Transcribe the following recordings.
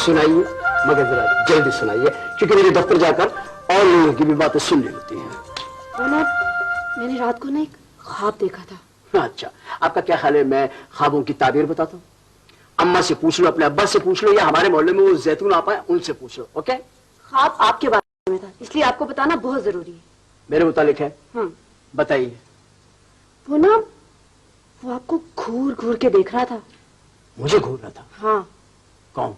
सुनाइए, मगर जरा जल्दी सुनाइए, क्योंकि मेरे दफ्तर जाकर और लोगों की भी बातें सुननी होती हैं। मैंने रात को ना एक ख्वाब देखा था। अच्छा, आपका क्या ख्याल है मैं ख्वाबों की ताबीर बताता हूँ? अम्मा से पूछ लो, अपने अब्बा से पूछ लो, या हमारे मोहल्ले में वो जैतून आपा है उनसे पूछ लो। ओके? ख्वाब आपके बारे में था, इसलिए आपको बताना बहुत जरूरी है। मेरे मुतालिक है? बताइए। वो ना, वो आपको घूर घूर के देख रहा था। मुझे घूर रहा था? हाँ। कौन?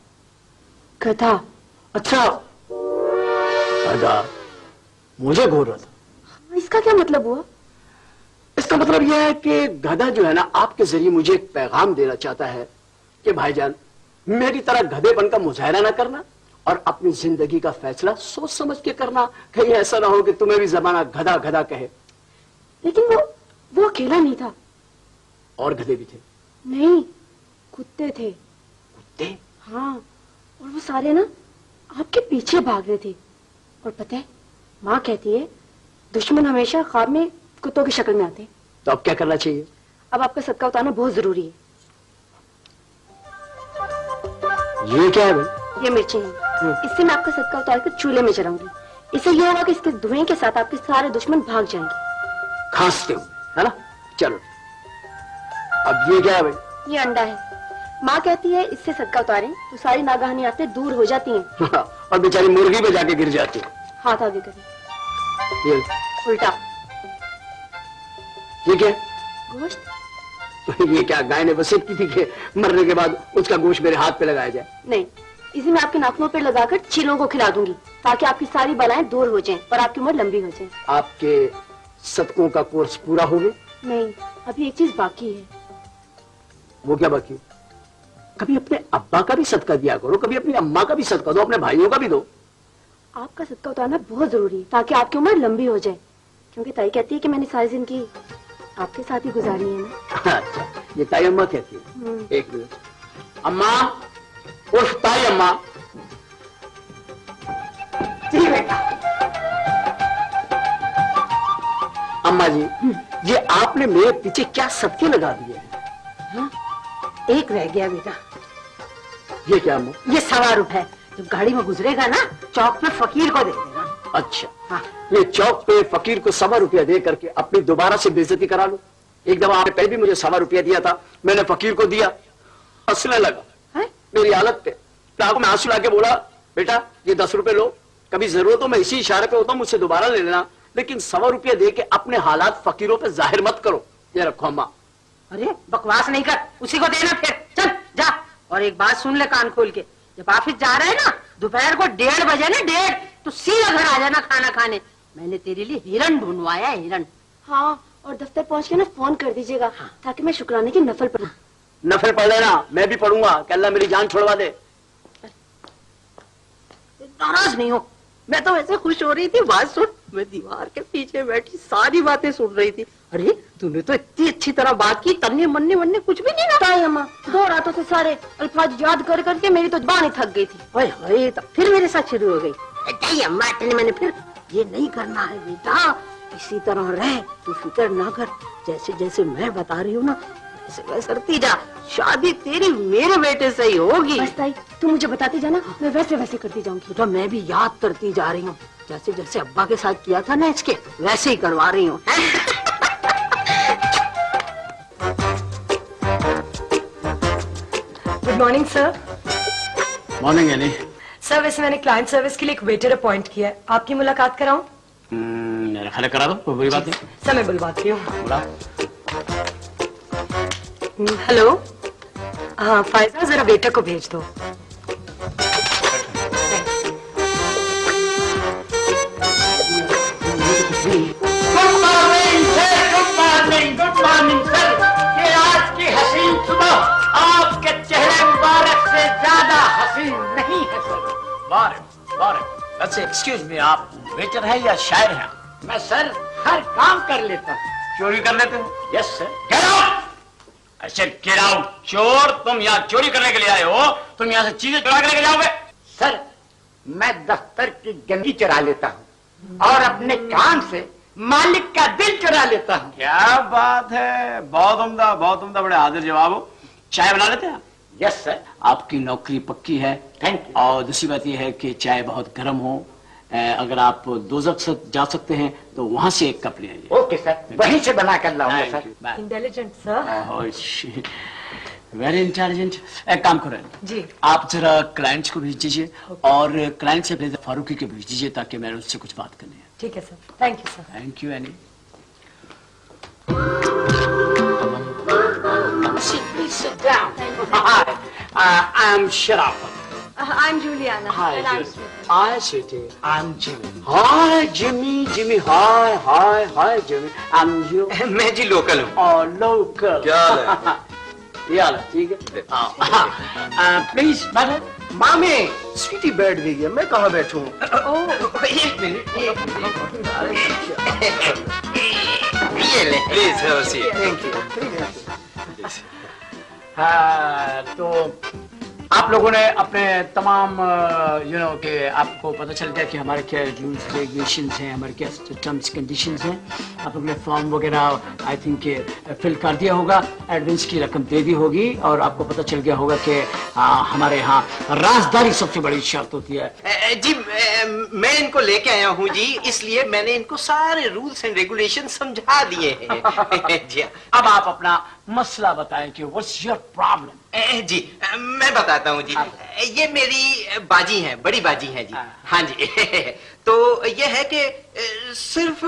गधा। अच्छा, गधा मुझे घूर रहा था। इसका क्या मतलब हुआ? इसका मतलब यह है कि गधा जो है ना, आपके जरिए मुझे एक पैगाम देना चाहता है कि भाईजान, मेरी तरह गधे बनकर मुजाहरा ना करना और अपनी जिंदगी का फैसला सोच समझ के करना। कहीं ऐसा ना हो कि तुम्हें भी जमाना गधा गधा कहे। लेकिन वो अकेला नहीं था। और गधे भी थे? नहीं, कुत्ते थे। कुत्ते? हाँ, और वो सारे ना आपके पीछे भाग रहे थे। और पता है, माँ कहती है दुश्मन हमेशा ख्वाब में कुत्तों की शक्ल में आते। तो अब क्या करना चाहिए? अब आपका सदका उतारना बहुत जरूरी है। ये क्या है भाई? ये मिर्ची है। इससे मैं आपका सदका उतार कर चूल्हे में जलाऊंगी। इससे ये होगा कि इसके धुएं के साथ आपके सारे दुश्मन भाग जाएंगे। खांसते हुए, है ना? चलो, अब ये क्या है भाई? ये अंडा है। माँ कहती है इससे सदका उतारें तो सारी नागाहानी आते दूर हो जाती हैं। और बेचारी मुर्गी पे जाके गिर जाती है। हाथ आगे करें। ये उल्टा। ये क्या? गोश्त। ये क्या गाय ने वसीयत की थी कि मरने के बाद उसका गोश्त मेरे हाथ पे लगाया जाए? नहीं, इसे मैं आपके नाखूनों पर लगाकर चीलों को खिला दूंगी ताकि आपकी सारी बलाएं दूर हो जाएं और आपकी उम्र लंबी हो जाए। आपके सदकों का कोर्स पूरा हो गया? नहीं, अभी एक चीज बाकी है। वो क्या बाकी? कभी अपने अब्बा का भी सदका दिया करो, कभी अपनी अम्मा का भी सदका दो, अपने भाइयों का भी दो। आपका सदका उतारना बहुत जरूरी है ताकि आपकी उम्र लंबी हो जाए, क्योंकि ताई कहती है कि मैंने सारी जिंदगी आपके साथ ही गुजारी है ना। अच्छा, ये ताई अम्मा कहती है? एक मिनट। अम्मा, उस ताई अम्मा। जी बेटा। अम्मा जी, ये आपने मेरे पीछे क्या सदके लगा दिए हैं? हाँ? एक रह गया बेटा। ये क्या अम्मा? ये 1.25 रुपए जब गाड़ी में गुजरेगा ना, चौक पे फकीर को दे देना। अच्छा, हाँ। ये चौक पे फकीर को 1.25 रुपया दे करके अपनी दोबारा से बेइज्जती करा लो। एक दफा आपने पहले भी मुझे 1.25 रुपया दिया था, मैंने फकीर को दिया, हंसने लगा है? मेरी हालत पे। आपको मैं आंसू लाके बोला, बेटा ये 10 रुपए लो, कभी जरूरत हो मैं इसी इशारे पे होता हूँ, मुझसे दोबारा ले लेना, लेकिन 1.25 रुपया दे के अपने हालात फकीरों पे जाहिर मत करो। ये रखो अम्मा। अरे बकवास नहीं कर, उसी को देना फिर। चल जा। और एक बात सुन ले कान खोल के, जब ऑफिस जा रहे हैं ना, दोपहर को 1:30 बजे ना, 1:30 तो सीधा घर आ जाना खाना खाने। मैंने तेरे लिए हिरन ढूंढवाया है, हिरन। हाँ, और दफ्तर पहुंच के ना फोन कर दीजिएगा ताकि मैं शुक्राने की नफल पढ़ूं। नफल पढ़ लेना, मैं भी पढ़ूंगा कि अल्लाह मेरी जान छुड़वा दे। नाराज नहीं हो, मैं तो वैसे खुश हो रही थी। बात सुन, मैं दीवार के पीछे बैठी सारी बातें सुन रही थी। अरे तूने तो इतनी अच्छी तरह बात की, तन्ने मन्ने वन्ने कुछ भी नहीं ना। अम्मा, 2 रातों से सारे अल्फाज याद कर करके मेरी तो जुबान ही थक गई थी। ओए होए, तो फिर मेरे साथ शुरू हो गई। अम्मा मैंने फिर ये नहीं करना है बेटा, इसी तरह रह, तू फिक्र ना कर। जैसे जैसे मैं बता रही हूँ ना, वैसे वैसे करती जा। शादी तेरी मेरे बेटे से ही होगी। बस ताई, तू मुझे बताती जाना, मैं वैसे वैसे करती जाऊंगी। तो मैं भी याद करती जा रही हूँ, जैसे जैसे अब्बा के साथ किया था ना इसके, वैसे ही करवा रही हूँ। Good morning sir. मॉर्निंग यानी? सर वैसे मैंने क्लाइंट सर्विस के लिए एक वेटर अपॉइंट किया है, आपकी मुलाकात कराऊं? मेरा ख्याल करा दो, कोई बुरी बात नहीं। सर मैं बुलवाती हूँ। बोला। हेलो, हाँ फायजा जरा वेटर को भेज दो। Good morning sir. ये आज की हसीन सुबह आपके चेहरे मुबारक से ज्यादा हसीन नहीं है सर। अच्छा एक्सक्यूज मी, आप वेटर है या शायर है? मैं सर हर काम कर लेता हूँ। चोरी कर लेते हैं? Yes sir. Get out. अच्छा गेट आउट। चोर, तुम यहाँ चोरी करने के लिए आए हो, तुम यहाँ से चीजें चुरा कर लेके जाओगे? सर मैं दफ्तर की गंदगी चुरा लेता हूँ और अपने काम से मालिक का दिल चुरा लेता हूँ। क्या बात है, बहुत उम्दा, बड़े हाजिर जवाब हो। चाय बना लेते हैं? Yes sir. आपकी नौकरी पक्की है। Thank you. और दूसरी बात यह है कि चाय बहुत गर्म हो। अगर आप दोजख से जा सकते हैं तो वहां से एक कप ले आइए। ओके सर, वहीं से बना कर लाऊंगा sir. Intelligent sir. Very intelligent. एक काम करें जी। आप जरा क्लाइंट्स को भेज दीजिए और क्लाइंट से पहले फारूकी के भेज दीजिए ताकि मैंने उससे कुछ बात करनी है। ठीक है sir, thank you sir. Thank you any. Please sit down. Hi, I'm Sharafat. I'm Juliana. Hi, And I'm Julie. Smita. Hi, sweetie. I'm Jimmy. Hi, Jimmy. Hi, Jimmy. I'm you. मैं जी लोकल हूँ। Oh, local. क्या हाल है? ये हाल है, ठीक है। Please madam. मामी, स्वीटी बैठ गई है, मैं कहाँ बैठूं? एक मिनट। ये ले। Please have a seat. Thank you. हाँ, तो आप लोगों ने अपने तमाम के आपको पता चल गया कि हमारे क्या रूल्स रेगुलेशंस हैं, हमारे क्या टर्म्स कंडीशंस हैं। आप लोगों ने फॉर्म वगैरह आई थिंक फिल कर दिया होगा, एडवांस की रकम दे दी होगी और आपको पता चल गया होगा कि हमारे यहाँ राजदारी सबसे बड़ी शर्त होती है। जी मैं इनको लेके आया हूँ जी, इसलिए मैंने इनको सारे रूल्स एंड रेगुलेशन समझा दिए हैं। जी अब आप अपना मसला बताएं कि व्हाट्स योर प्रॉब्लम। जी मैं बताता हूँ जी। ये मेरी बाजी हैं, बड़ी बाजी हैं जी। हाँ जी। तो ये है कि सिर्फ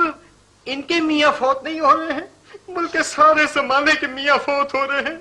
इनके मियाँ फौत नहीं हो रहे हैं, बल्कि सारे जमाने के मियाँ फौत हो रहे हैं।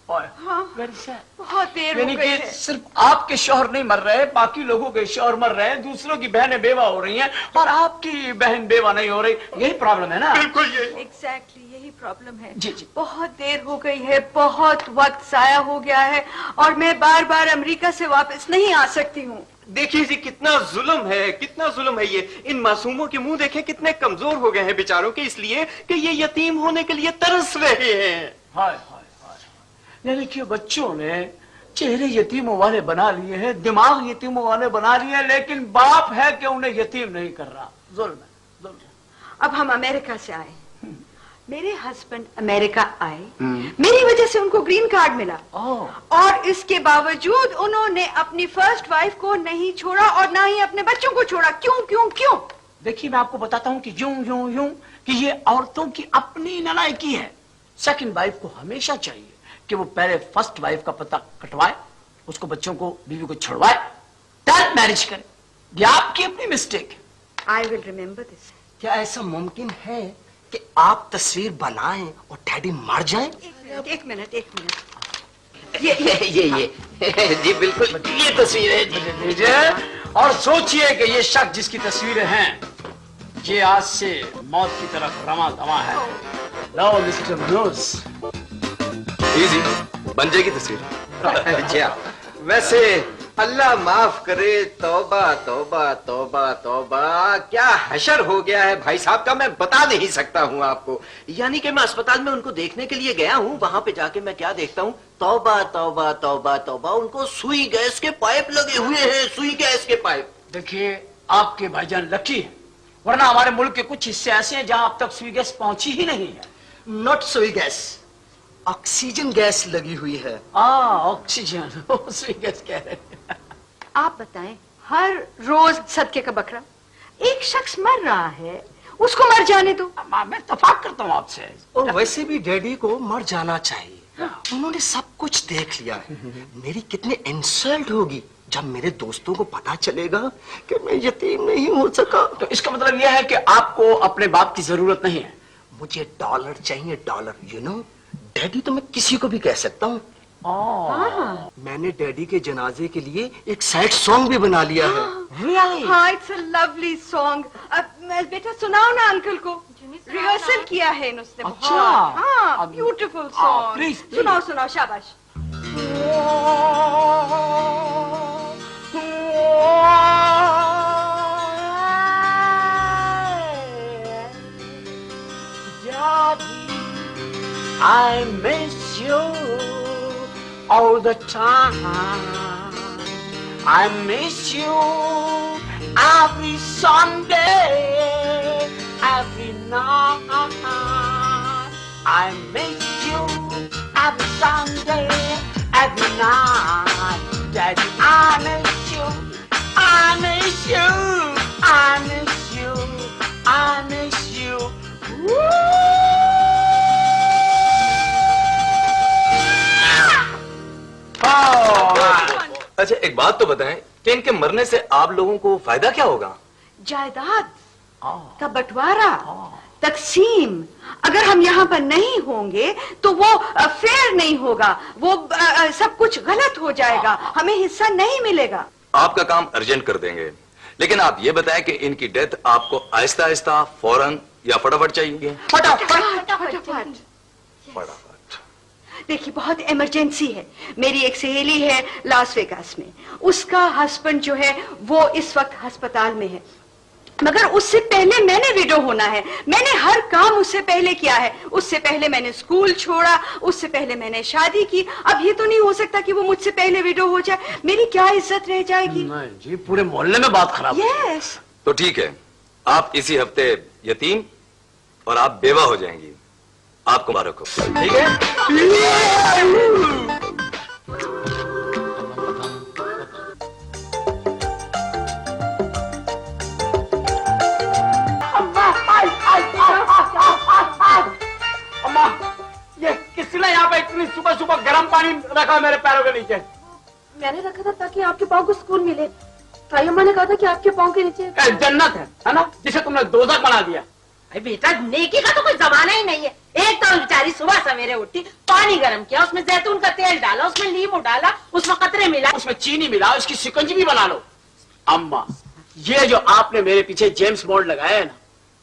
बहुत देर हो यानी गई कि है। सिर्फ आपके शौहर नहीं मर रहे, बाकी लोगों के शौहर मर रहे हैं, दूसरों की बहनें बेवा हो रही हैं और आपकी बहन बेवा नहीं हो रही। यही प्रॉब्लम है ना? बिल्कुल ये। एग्जैक्टली यही प्रॉब्लम है। जी, जी। बहुत देर हो गई है, बहुत वक्त जाया हो गया है और मैं बार बार अमेरिका से वापस नहीं आ सकती हूँ। देखिए जी कितना जुल्म है, कितना जुल्म है ये। इन मासूमों के मुंह देखें कितने कमजोर हो गए हैं बेचारों के, इसलिए कि ये यतीम होने के लिए तरस रहे हैं। हाय हाय हाय। यानी कि बच्चों ने चेहरे यतीमों वाले बना लिए हैं, दिमाग यतीमों वाले बना लिए हैं, लेकिन बाप है कि उन्हें यतीम नहीं कर रहा। जुल्म है, जुल्म है। अब हम अमेरिका से आए, मेरे हस्बैंड अमेरिका आए, मेरी वजह से उनको ग्रीन कार्ड मिला और इसके बावजूद उन्होंने अपनी फर्स्ट वाइफ को नहीं छोड़ा और ना ही अपने बच्चों को छोड़ा। क्यों क्यों क्यों? देखिए मैं आपको बताता हूं कि यूं कि ये औरतों की अपनी नालायकी है। सेकंड वाइफ को हमेशा चाहिए कि वो पहले फर्स्ट वाइफ का पता कटवाए, उसको बच्चों को बीवी को छुड़वाए, देन मैरिज करे। ये आपकी अपनी मिस्टेक है। I will remember this. क्या ऐसा मुमकिन है कि आप तस्वीर बनाएं और डैडी मर जाएं? एक मिनट। ये जी बिल्कुल ये तस्वीर है जी। लीजिए और सोचिए कि ये शख्स जिसकी तस्वीरें हैं ये आज से मौत की तरफ रमा दमा है। लो मिस्टर ब्रूस। इजी बन जाएगी तस्वीर। अच्छा वैसे अल्लाह माफ करे, तौबा तौबा तौबा तौबा, क्या हशर हो गया है भाई साहब का, मैं बता नहीं सकता हूँ आपको। यानी कि मैं अस्पताल में उनको देखने के लिए गया हूँ, वहां पे जाके मैं क्या देखता हूँ, तौबा तौबा तौबा तौबा, उनको सुई गैस के पाइप लगे हुए हैं, सुई गैस के पाइप। देखिए आपके भाईजान लकी है, वरना हमारे मुल्क के कुछ हिस्से ऐसे हैं जहां अब तक सुई गैस पहुंची ही नहीं है। नॉट सुई गैस, ऑक्सीजन गैस लगी हुई है। ऑक्सीजन सुई गैस कह रहे हैं। आप बताएं, हर रोज सदके का बकरा, एक शख्स मर रहा है, उसको मर जाने दो। मैं इत्तेफाक करता हूँ आपसे। और वैसे भी डैडी को मर जाना चाहिए, उन्होंने सब कुछ देख लिया है। मेरी कितनी इंसल्ट होगी जब मेरे दोस्तों को पता चलेगा कि मैं यतीम नहीं हो सका। तो इसका मतलब यह है कि आपको अपने बाप की जरूरत नहीं है। मुझे डॉलर चाहिए, डॉलर। यू नो डैडी तो मैं किसी को भी कह सकता हूँ। मैंने डैडी के जनाजे के लिए एक सैड सॉन्ग भी बना लिया है। हाँ, इट्स अ लवली सॉन्ग। बेटा सुनाओ ना अंकल को। रिहर्सल किया है उसने। अच्छा। हाँ, ब्यूटीफुल सॉन्ग। प्लीज सुनाओ शाबाश। I miss you all the time. I miss you every Sunday, every night. I miss you every Sunday, every अच्छा एक बात तो बताएं कि इनके मरने से आप लोगों को फायदा क्या होगा? जायदाद का बंटवारा, तकसीम। अगर हम यहाँ पर नहीं होंगे तो वो फेयर नहीं होगा, वो सब कुछ गलत हो जाएगा, हमें हिस्सा नहीं मिलेगा। आपका काम अर्जेंट कर देंगे, लेकिन आप ये बताएं कि इनकी डेथ आपको आहिस्ता आहिस्ता, फौरन या फटाफट चाहिए? फटाफट। फटाफट। देखिए बहुत इमरजेंसी है। मेरी एक सहेली है लास वेगास में, उसका हस्बैंड जो है वो इस वक्त अस्पताल में है, मगर उससे पहले मैंने विडो होना है। मैंने हर काम उससे पहले किया है। उससे पहले मैंने स्कूल छोड़ा, उससे पहले मैंने शादी की। अब ये तो नहीं हो सकता कि वो मुझसे पहले विडो हो जाए, मेरी क्या इज्जत रह जाएगी? नहीं जी, पूरे मोहल्ले में बात खराब। यस। तो ठीक है, आप इसी हफ्ते यतीम और आप बेवा हो जाएंगी। आपको मुबारक हो। ठीक है? अम्मा, ये किसने यहाँ पे इतनी सुबह सुबह गर्म पानी रखा मेरे पैरों के नीचे? मैंने रखा था ताकि आपके पाँव को सुकून मिले। ताई अम्मा ने कहा था कि आपके पाँव के नीचे जन्नत है ना, जिसे तुमने दोज़ख बना दिया। अरे बेटा, नेकी का तो कोई जमाना ही नहीं है। एक तो बेचारी सुबह सवेरे उठी, पानी गर्म किया, उसमें जैतून का तेल डाला, उसमें नींबू डाला, उसमें कतरे मिला, उसमें चीनी मिला, उसकी शिकंजी भी बना लो। अम्मा, ये जो आपने मेरे पीछे जेम्स बॉन्ड लगाया है ना,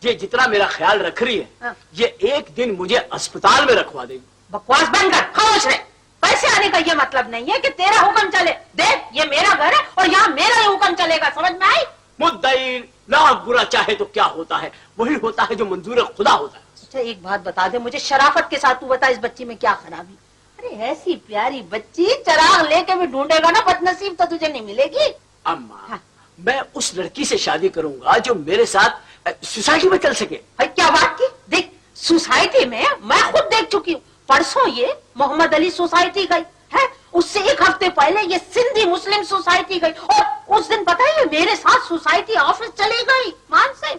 ये जितना मेरा ख्याल रख रही है, ये एक दिन मुझे अस्पताल में रखवा देगी। बकवास बंद कर, खामोश रहे। पैसे आने का ये मतलब नहीं है कि तेरा हुक्म चले। देख, ये मेरा घर है और यहाँ मेरा ही हुक्म चलेगा, समझ में आई? मुद्दई लाख बुरा चाहे तो क्या होता है, वही होता है जो मंजूर खुदा होता है। अच्छा एक बात बता दे मुझे, शराफत के साथ तू बता, इस बच्ची में क्या खराबी? अरे ऐसी प्यारी बच्ची, चिराग लेके भी ढूंढेगा ना, बदनसीब तो तुझे नहीं मिलेगी। अम्मा, मैं उस लड़की से शादी करूंगा जो मेरे साथ सोसाइटी में चल सके। क्या बात की? देख, सोसाइटी में मैं खुद देख चुकी हूँ। परसों ये मोहम्मद अली सोसाइटी गई है, उससे एक हफ्ते पहले ये सिंधी मुस्लिम सोसाइटी गई, और उस दिन पता है ये मेरे साथ सोसाइटी ऑफिस चली गई। मान से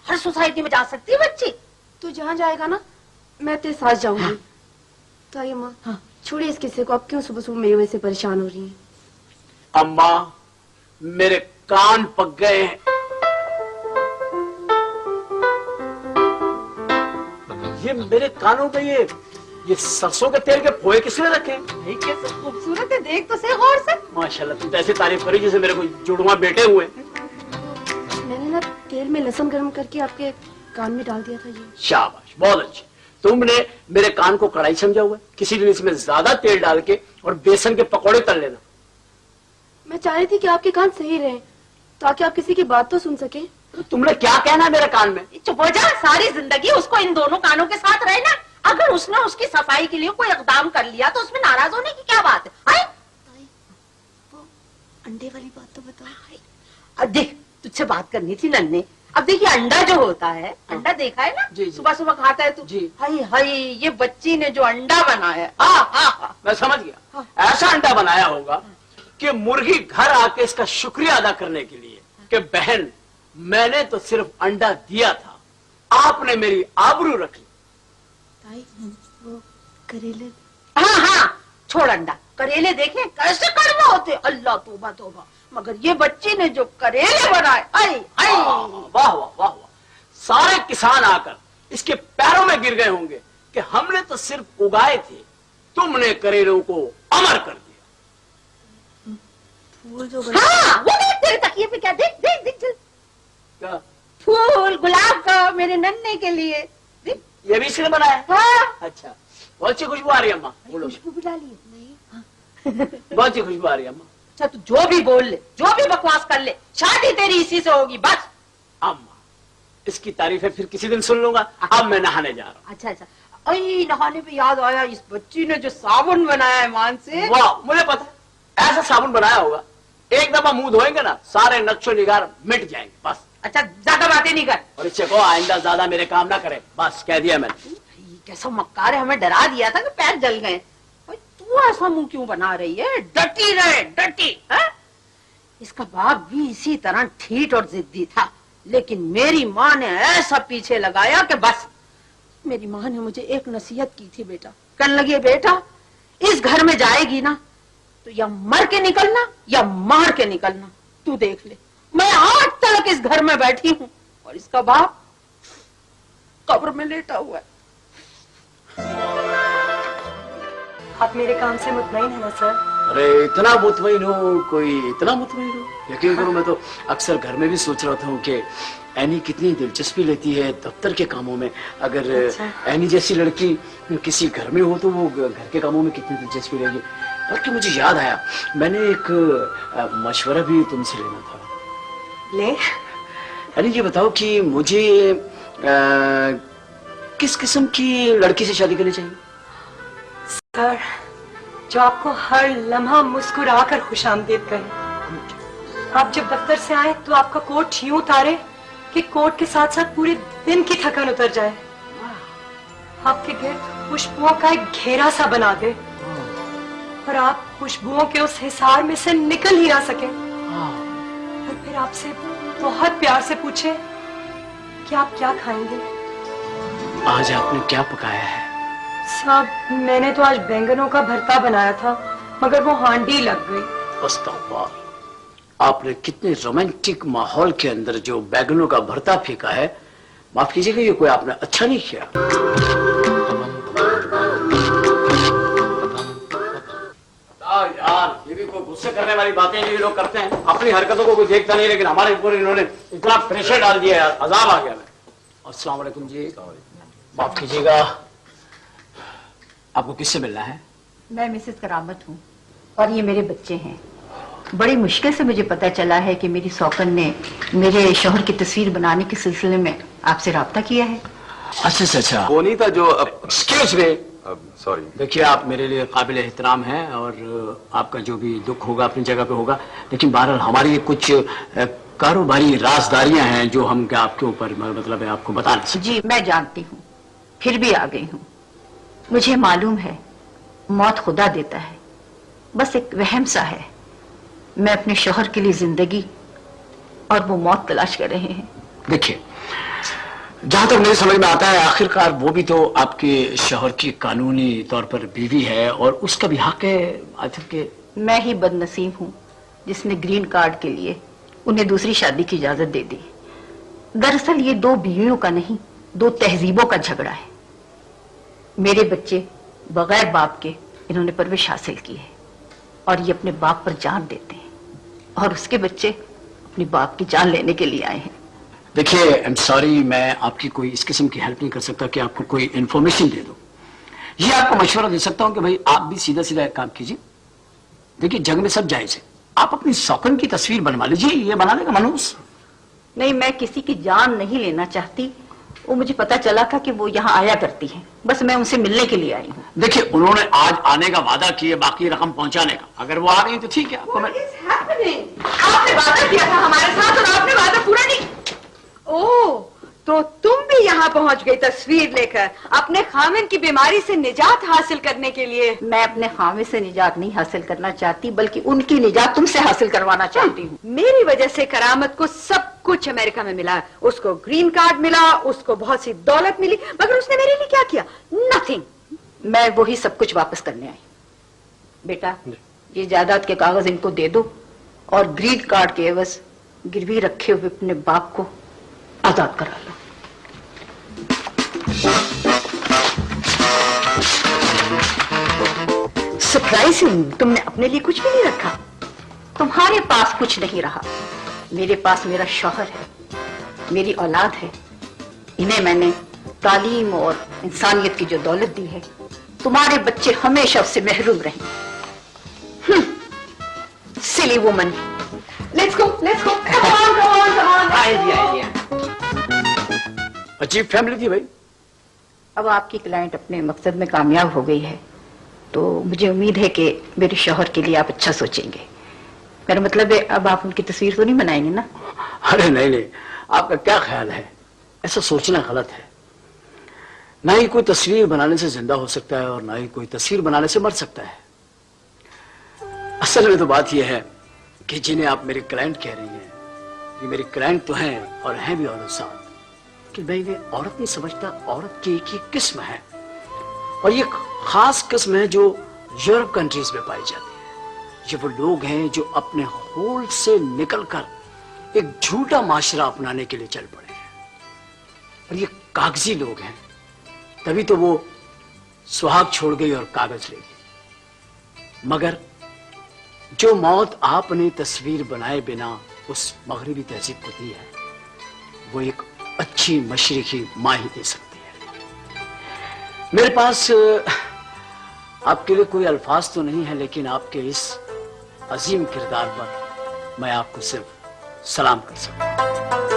हर सोसाइटी में जा सकती है बच्ची। तू जहाँ जाएगा ना, मैं तेरे साथ जाऊंगी। ताई अम्मा, छोड़िए इस किस्से को, अब क्यों सुबह सुबह मेरी वजह से परेशान हो रही हैं? अम्मा, मेरे कान पक गए हैं। ये मेरे कानों पे ये सरसों के तेल के पोए किसने रखे? कैसे खूबसूरत है, देख तो सही गौर से। माशाल्लाह, तुम तो ऐसे तारीफ करी जैसे मेरे को जुड़वा बेटे हुए। मैंने ना तेल में लहसुन गर्म करके आपके कान में डाल दिया था। ये शाबाश, बहुत अच्छी। तुमने मेरे कान को कढ़ाई समझा हुआ है। किसी दिन इसमें ज्यादा तेल डाल के और बेसन के पकौड़े तल लेना। मैं चाह रही थी कि आपके कान सही रहे, ताकि आप किसी की बात तो सुन सके। तो तुमने क्या कहना है मेरे कान में? चुप हो जा, सारी जिंदगी उसको इन दोनों कानों के साथ रहना। अगर उसने उसकी सफाई के लिए कोई इकदाम कर लिया तो उसमें नाराज होने की क्या बात है? वो अंडे वाली बात तो बताओ। अब देख, तुझसे बात करनी थी नन्हे। अब देखिए, अंडा जो होता है, अंडा देखा है ना, जी, जी। सुबह सुबह खाता है तू। जी। हाय हाय, ये बच्ची ने जो अंडा बनाया, मैं समझ गया। ऐसा अंडा बनाया होगा कि मुर्गी घर आके इसका शुक्रिया अदा करने के लिए कि बहन, मैंने तो सिर्फ अंडा दिया था, आपने मेरी आबरू रख ली। ताई, वो करेले। हाँ, छोड़ अंडा। करेले देखे कैसे कड़वे होते, अल्लाह तौबा तौबा। मगर ये बच्ची ने जो करेले बनाए, आई आई, वाह वाह वाह वाह। सारे किसान आकर इसके पैरों में गिर गए होंगे कि हमने तो सिर्फ उगाए थे, तुमने करेलों को अमर कर दिया। फूल जो हाँ, वो देख तेरे तकिए पे क्या, देख देख देख, देख। क्या? फूल गुलाब का मेरे नन्हे के लिए। देख। ये भी इसने बनाया? हाँ। अच्छा, बहुत अच्छी खुशबू आ रही है अम्मा। बोलो। खुशबू भी डाली है? नहीं। बहुत अच्छी खुशबू आ रही है अम्मा। अच्छा, तू जो भी बोल ले, जो भी बकवास कर ले, शादी तेरी इसी से होगी बस। अम्मा, इसकी तारीफें फिर किसी दिन सुन लूंगा। अब मैं नहाने जा रहा हूँ। अच्छा अच्छा, अरे नहाने पे याद आया, इस बच्ची ने जो साबुन बनाया है मान से। वाह, मुझे पता है ऐसा साबुन बनाया होगा, एक दफा मुंह धोएंगे ना, सारे नक्शो निगार मिट जाएंगे बस। अच्छा, ज्यादा बातें नहीं कर। और इससे कहो आइंदा ज्यादा मेरे काम ना करे, बस कह दिया मैंने। कैसा मक्कार है, हमें डरा दिया था कि पैर जल गए। तू ऐसा मुंह क्यों बना रही है? डटी रहे, डटी है? इसका बाप भी इसी तरह ठीठ और जिद्दी था, लेकिन मेरी माँ ने ऐसा पीछे लगाया कि बस। मेरी माँ ने मुझे एक नसीहत की थी, बेटा, कहने लगी बेटा, इस घर में जाएगी ना तो या मर के निकलना या मार के निकलना। तू देख ले, मैं आज तक इस घर में बैठी हूँ और इसका बाप कब्र में लेटा हुआ है। आप मेरे काम से मुतमईन है ना सर? अरे इतना मुतमईन हो, कोई इतना मुतमईन हो? यकीन करो, मैं तो अक्सर घर में भी सोच रहा था कि एनी कितनी दिलचस्पी लेती है दफ्तर के कामों में। अगर एनी जैसी लड़की किसी घर में हो तो वो घर के कामों में कितनी दिलचस्पी लेगी। बल्कि मुझे याद आया, मैंने एक मशवरा भी तुमसे लेना था। ले? अरे ये बताओ कि मुझे किस किस्म की लड़की से शादी करनी चाहिए? सर, जो आपको हर लम्हा मुस्कुरा कर खुशामदीद करे। आप जब दफ्तर से आए तो आपका कोट यूं उतारे कि कोट के साथ साथ पूरे दिन की थकान उतर जाए। आपके गिर्द खुशबुओं का एक घेरा सा बना दे और आप खुशबुओं के उस हिसार में से निकल ही ना सके। और फिर आपसे बहुत प्यार से पूछे कि आप क्या खाएंगे। आज आपने क्या पकाया है? साहब, मैंने तो आज बैंगनों का भरता बनाया था, मगर वो हांडी लग गई। अस्तगफुर, आपने कितने रोमांटिक माहौल के अंदर जो बैगनों का भरता फेंका है। माफ कीजिएगा, ये कोई आपने अच्छा नहीं किया। यार, ये भी कोई गुस्से करने वाली बातें ये लोग करते हैं। अपनी हरकतों को कोई देखता नहीं, लेकिन हमारे ऊपर इन्होंने इतना प्रेशर डाल दिया यार, अजाब आ गया। मैं अस्सलाम वालेकुम जी, माफ कीजिएगा, आपको किससे मिलना है? मैं मिसेस करामत हूँ और ये मेरे बच्चे हैं। बड़ी मुश्किल से मुझे पता चला है कि मेरी सौकन ने मेरे शौहर की तस्वीर बनाने के सिलसिले में आपसे राब्ता किया है। अच्छा अच्छा, वो नहीं था जो एक्सक्यूज मी, सॉरी। देखिए, आप मेरे लिए काबिल एहतराम हैं और आपका जो भी दुख होगा अपनी जगह पे होगा, लेकिन बहरहाल हमारी कुछ कारोबारी राजदारियां हैं जो हम आपके ऊपर मतलब है आपको बता नहीं सकते। जी मैं जानती हूँ, फिर भी आ गई हूँ। मुझे मालूम है मौत खुदा देता है, बस एक वहम सा है। मैं अपने शौहर के लिए जिंदगी और वो मौत तलाश कर रहे हैं। देखिए, जहां तक मेरी समझ में आता है, आखिरकार वो भी तो आपके शौहर की कानूनी तौर पर बीवी है और उसका भी हक है। आई थिंक मैं ही बदनसीब हूँ जिसने ग्रीन कार्ड के लिए उन्हें दूसरी शादी की इजाजत दे दी। दरअसल ये दो बीवियों का नहीं, दो तहजीबों का झगड़ा है। मेरे बच्चे बगैर बाप के इन्होंने परवरिश हासिल की है और ये अपने बाप पर जान देते हैं, और उसके बच्चे अपने बाप की जान लेने के लिए आए हैं। देखिए, आई एम सॉरी, मैं आपकी कोई इस किस्म की हेल्प नहीं कर सकता कि आपको कोई इन्फॉर्मेशन दे दो। ये आपको मशवरा दे सकता हूं कि भाई आप भी सीधा सीधा एक काम कीजिए। देखिए, जग में सब जायज है, आप अपनी सौकन की तस्वीर बनवा लीजिए, ये बना देगा मनूस। नहीं, मैं किसी की जान नहीं लेना चाहती। वो मुझे पता चला था कि वो यहाँ आया करती हैं, बस मैं उनसे मिलने के लिए आई हूँ। देखिए, उन्होंने आज आने का वादा किया, बाकी रकम पहुंचाने का। अगर वो आ गई तो ठीक है। आपको मैं आपने वादा किया था हमारे साथ और आपने वादा पूरा नहीं। ओह, तो तुम भी यहाँ पहुँच गई तस्वीर लेकर अपने खामिन की बीमारी से निजात हासिल करने के लिए। मैं अपने खामिन से निजात नहीं हासिल करना चाहती, बल्कि उनकी निजात तुमसे हासिल करवाना चाहती हूँ। मेरी वजह से करामत को सब कुछ अमेरिका में मिला। उसको ग्रीन कार्ड मिला, उसको बहुत सी दौलत मिली, मगर उसने मेरे लिए क्या किया? नथिंग। मैं वही सब कुछ वापस करने आई। बेटा, ये जायदाद के कागज इनको दे दो और ग्रीन कार्ड के एवज गिरवी रखे हुए अपने बाप को आजाद करा लो। सरप्राइजिंग, तुमने अपने लिए कुछ भी नहीं रखा। तुम्हारे पास कुछ नहीं रहा। मेरे पास मेरा शौहर है, मेरी औलाद है। इन्हें मैंने तालीम और इंसानियत की जो दौलत दी है, तुम्हारे बच्चे हमेशा उससे महरूम रहे। Silly woman. Let's go, let's go. Come on, come on, come on. Idea. अजीब फैमिली थी भाई। अब आपकी क्लाइंट अपने मकसद में कामयाब हो गई है, तो मुझे उम्मीद है कि मेरे शौहर के लिए आप अच्छा सोचेंगे। मेरा मतलब है, अब आप उनकी तस्वीर तो नहीं बनाएंगे ना? अरे नहीं नहीं, आपका क्या ख्याल है? ऐसा सोचना गलत है। ना ही कोई तस्वीर बनाने से जिंदा हो सकता है और ना ही कोई तस्वीर बनाने से मर सकता है। असल में तो बात यह है कि जिन्हें आप मेरे क्लाइंट कह रही हैं, ये मेरे क्लाइंट तो हैं और हैं भी औरत साथ, कि भाई वे औरत नहीं समझता, औरत की एक ही किस्म है और ये खास किस्म है जो यूरोप कंट्रीज में पाई जाती है। ये वो लोग हैं जो अपने होल से निकलकर एक झूठा माशरा अपनाने के लिए चल पड़े हैं। और ये कागजी लोग हैं, तभी तो वो सुहाग छोड़ गई और कागज ले गई। मगर जो मौत आपने तस्वीर बनाए बिना उस मगरिबी तहजीब को दी है, वो एक अच्छी मशरिकी माँ ही दे सकती है। मेरे पास आपके लिए कोई अल्फाज तो नहीं है, लेकिन आपके इस अजीम किरदार पर मैं आपको सिर्फ सलाम कर सकता हूं।